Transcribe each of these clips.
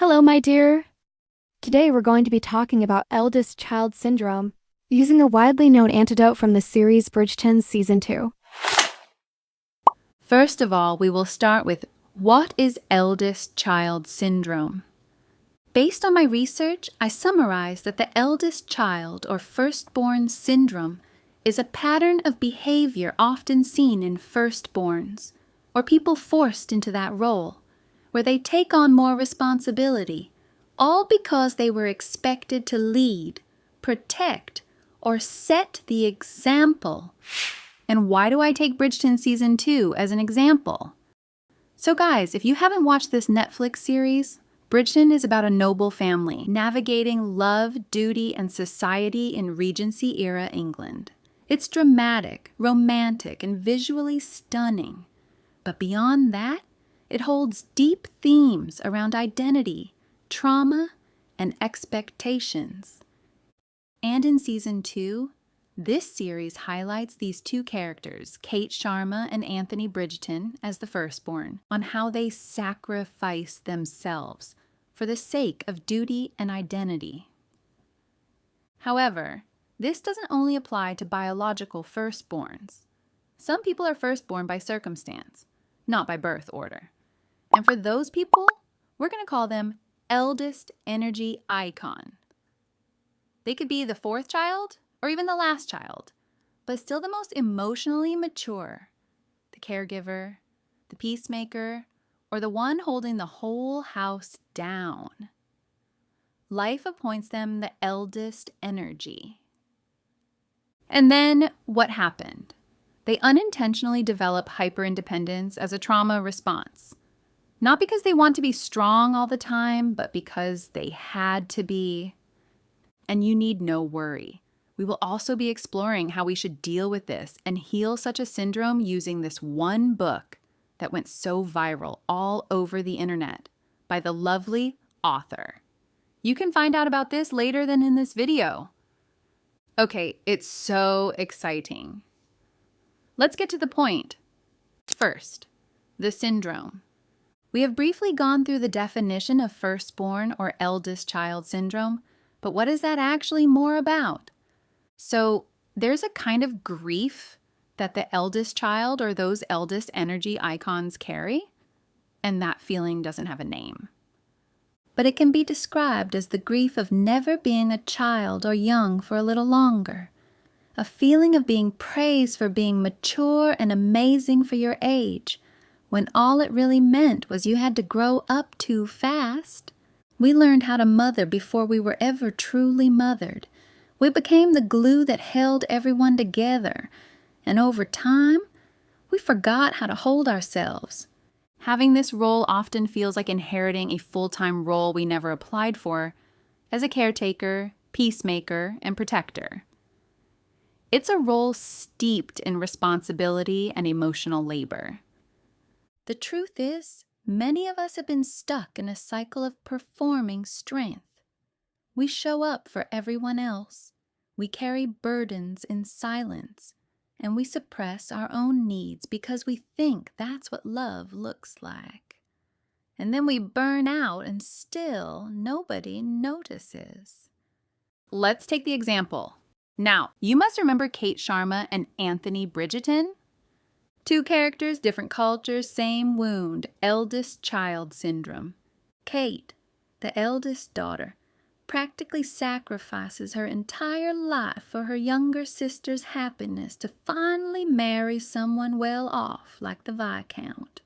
Hello, my dear. Today we're going to be talking about eldest child syndrome, using a widely known antidote from the series Bridgerton Season 2. First of all, we will start with what is eldest child syndrome? Based on my research, I summarized that the eldest child or firstborn syndrome is a pattern of behavior often seen in firstborns, or people forced into that role, where they take on more responsibility, all because they were expected to lead, protect, or set the example. And why do I take Bridgerton Season 2 as an example? So guys, if you haven't watched this Netflix series, Bridgerton is about a noble family navigating love, duty, and society in Regency-era England. It's dramatic, romantic, and visually stunning. But beyond that, it holds deep themes around identity, trauma, and expectations. And in Season 2, this series highlights these two characters, Kate Sharma and Anthony Bridgerton, as the firstborn, on how they sacrifice themselves for the sake of duty and identity. However, this doesn't only apply to biological firstborns. Some people are firstborn by circumstance, not by birth order. And for those people, we're going to call them eldest energy icon. They could be the fourth child or even the last child, but still the most emotionally mature, the caregiver, the peacemaker, or the one holding the whole house down. Life appoints them the eldest energy. And then what happened? They unintentionally develop hyperindependence as a trauma response. Not because they want to be strong all the time, but because they had to be. And you need no worry. We will also be exploring how we should deal with this and heal such a syndrome using this one book that went so viral all over the internet by the lovely author. You can find out about this later than in this video. Okay, it's so exciting. Let's get to the point. First, the syndrome. We have briefly gone through the definition of firstborn or eldest child syndrome, but what is that actually more about? So there's a kind of grief that the eldest child or those eldest energy icons carry, and that feeling doesn't have a name. But it can be described as the grief of never being a child or young for a little longer, a feeling of being praised for being mature and amazing for your age, when all it really meant was you had to grow up too fast. We learned how to mother before we were ever truly mothered. We became the glue that held everyone together, and over time, we forgot how to hold ourselves. Having this role often feels like inheriting a full-time role we never applied for as a caretaker, peacemaker, and protector. It's a role steeped in responsibility and emotional labor. The truth is, many of us have been stuck in a cycle of performing strength. We show up for everyone else. We carry burdens in silence, and we suppress our own needs because we think that's what love looks like. And then we burn out and still nobody notices. Let's take the example. Now, you must remember Kate Sharma and Anthony Bridgerton. Two characters, different cultures, same wound, eldest child syndrome. Kate, the eldest daughter, practically sacrifices her entire life for her younger sister's happiness to finally marry someone well off like the Viscount.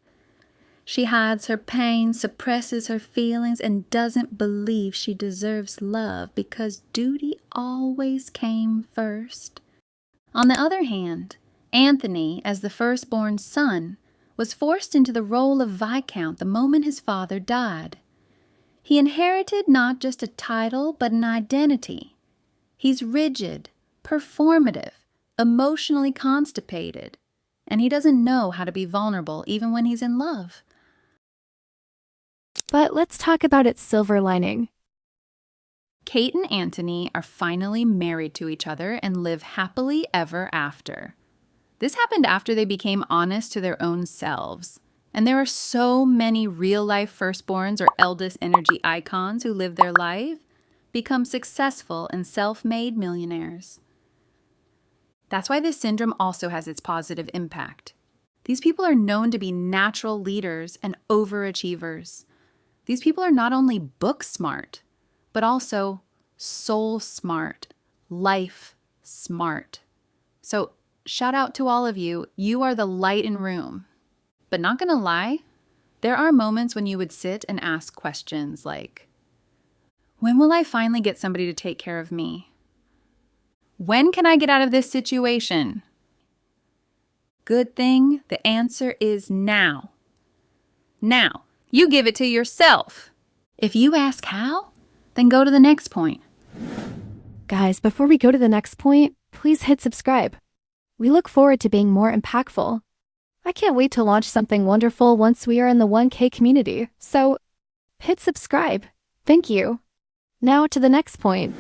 She hides her pain, suppresses her feelings, and doesn't believe she deserves love because duty always came first. On the other hand, Anthony, as the firstborn son, was forced into the role of Viscount the moment his father died. He inherited not just a title, but an identity. He's rigid, performative, emotionally constipated, and he doesn't know how to be vulnerable even when he's in love. But let's talk about its silver lining. Kate and Anthony are finally married to each other and live happily ever after. This happened after they became honest to their own selves. And there are so many real-life firstborns or eldest energy icons who live their life, become successful and self-made millionaires. That's why this syndrome also has its positive impact. These people are known to be natural leaders and overachievers. These people are not only book smart, but also soul smart, life smart. So shout out to all of you. You are the light in room. But not gonna lie, there are moments when you would sit and ask questions like, when will I finally get somebody to take care of me? When can I get out of this situation? Good thing the answer is now. Now, you give it to yourself. If you ask how, then go to the next point. Guys, before we go to the next point, please hit subscribe. We look forward to being more impactful. I can't wait to launch something wonderful once we are in the 1K community, so hit subscribe. Thank you. Now to the next point.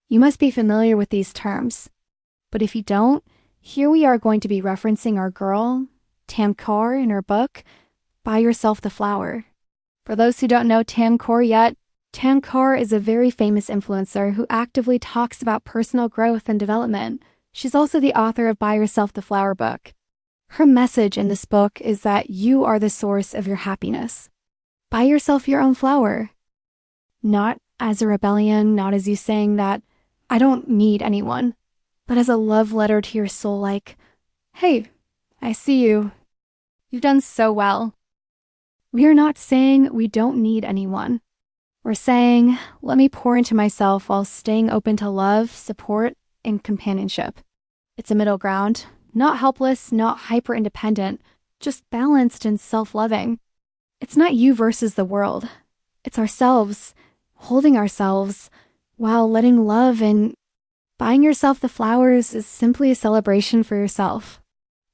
You must be familiar with these terms, but if you don't, here we are going to be referencing our girl, Tam Kaur, in her book, Buy Yourself the Flower. For those who don't know Tam Kaur yet, Tam Kaur is a very famous influencer who actively talks about personal growth and development. She's also the author of Buy Yourself the Flower book. Her message in this book is that you are the source of your happiness. Buy yourself your own flower. Not as a rebellion, not as you saying that I don't need anyone, but as a love letter to your soul like, hey, I see you. You've done so well. We are not saying we don't need anyone. We're saying, let me pour into myself while staying open to love, support, and companionship. It's a middle ground, not helpless, not hyper-independent, just balanced and self-loving. It's not you versus the world. It's ourselves, holding ourselves, while letting love and buying yourself the flowers is simply a celebration for yourself.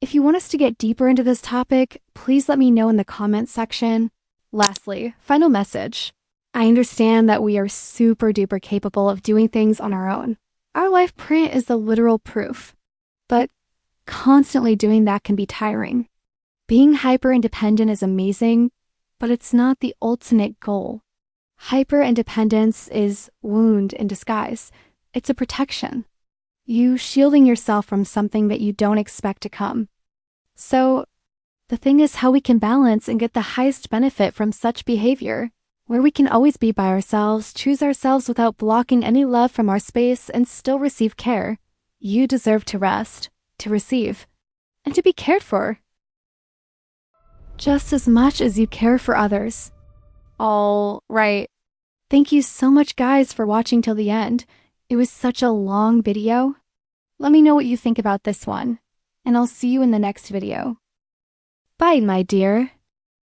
If you want us to get deeper into this topic, please let me know in the comments section. Lastly, final message. I understand that we are super duper capable of doing things on our own. Our life print is the literal proof. But constantly doing that can be tiring. Being hyper-independent is amazing, but it's not the ultimate goal. Hyper-independence is wound in disguise. It's a protection. You shielding yourself from something that you don't expect to come. So, the thing is how we can balance and get the highest benefit from such behavior, where we can always be by ourselves, choose ourselves without blocking any love from our space, and still receive care. You deserve to rest, to receive, and to be cared for. Just as much as you care for others. All right. Thank you so much, guys, for watching till the end. It was such a long video. Let me know what you think about this one, and I'll see you in the next video. Bye, my dear.